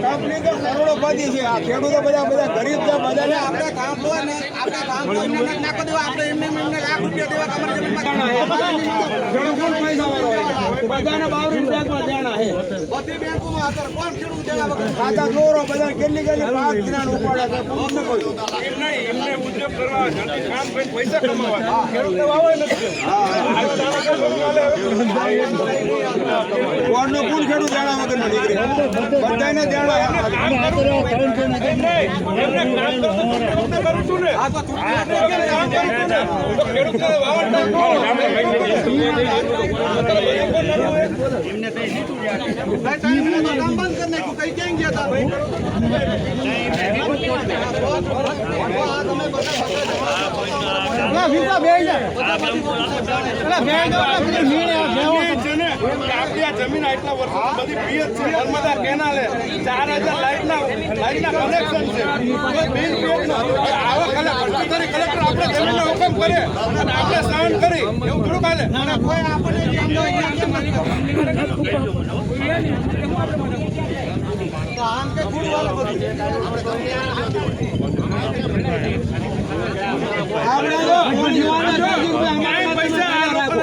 Company તો કરોડોપતિ છે. આ ખેડૂતો બધા ગરીબ છે. બધાને આપણે કામ હોય ને આપણે કામ નાખો દેવા આપણે એમને લાખ રૂપિયા દેવા અમારી બધાને 22 બેંકમાં દેણા છે. બધી બેંકોમાં અત્યારે કોણ ખેડૂત દેવા વગર ખાતા ચોરો બધા કેટલી પાક કિરાણ ઉપાડે છે. એમને ઉદ્યોગ કરવા કામ કરી પૈસા કમાવા ખેડૂતો વાવે નથી. કોણનો કોણ ખેડૂત દેણા વગર નો નીકળે બધાને દેણા જમીન આટલા વર્ષો બધી પીએચ છે. નર્મદા કેનાલ 4000 લાઈટના કનેક્શન છે. બિલ આવા કલેક્ટર આપણે જમીનનો હુકમ કરે અને આપણે સહન કરી એવું થોડું ચાલે. કોઈ આપણને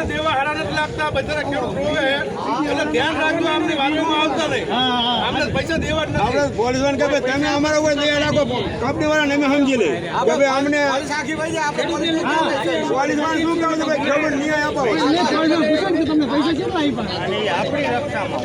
દેવા હારા નથી લાગતા. બધા ખેડૂત રોવે એટલે ધ્યાન રાખજો. આમની વાતોમાં આવતા નહીં. આપણે પૈસા દેવા જ નથી. પોલીસ વાળા કે તમે અમારા ઉપર દયા રાખો. કંપની વાળાને અમે સમજી લે કે ભાઈ અમને પોલીસ વાળા શું કહે છે ભાઈ ખેડૂત ન્યાય આપો. તમને પૈસા કેટલા આપ્યા આપણી રક્ષામાં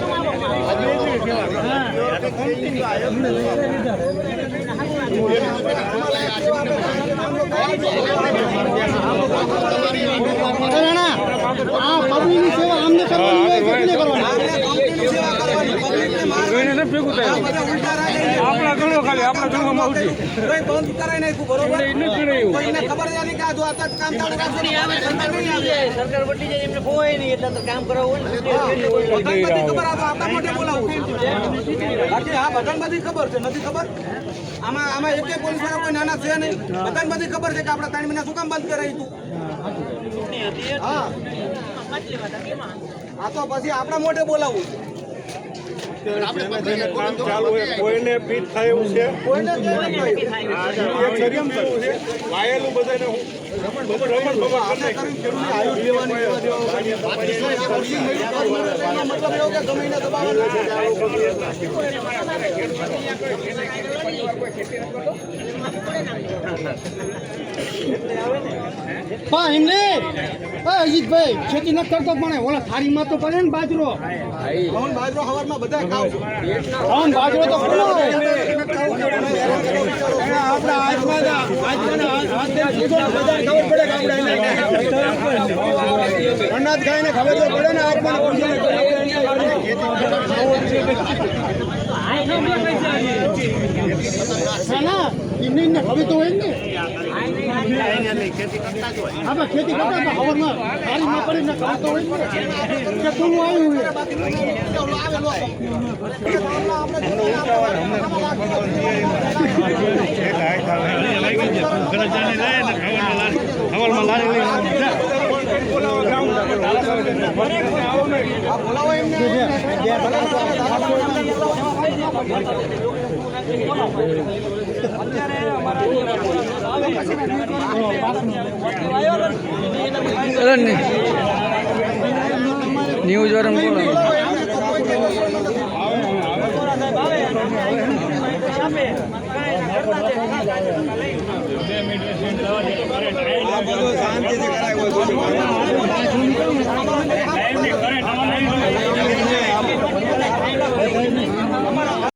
પબ્લિકની સેવા અમને કરવાની હોય કેટલી કરવાની આપણા ગણો ખાલી આપણા ગણવામાં આવતી બંધ કરાય નાખ્યું બરોબર. કોઈને ખબર નથી કે આ જો આ કામ ચાલુ રાખશે સરકાર વટી જાય એમને કોઈ નહીં એટલે કામ કરાવવું બધી ખબર આપણા મોઢે બોલાવવું બાકી હા બધાને બધી ખબર છે. નથી ખબર આમાં એક પોલીસ વાળા કોઈ નાના છે નહીં. બધાને બધી ખબર છે કે આપણા 3 મહિના શું કામ બંધ કરાવી તું. હા આ તો પછી આપણા મોઢે બોલાવવું. કોઈને ફીટ થાય એવું છે કોઈને વાયેલું બધાને અજીતભાઈ ખેતી નથી કરતો પણ ઓલા થાળીમાં તો પડે ને બાજરો હવારમાં બધા ખાવ બાજરો તો અનાજ ખાઈને ખબર તો પડે ને હાથમાં એમને હવે તો હોય ને આપણે ખેતી કરતા હવારમાં થાળીમાં પડીને ખબર તો હોય કે શું આવ્યું ન્યૂઝ વાળા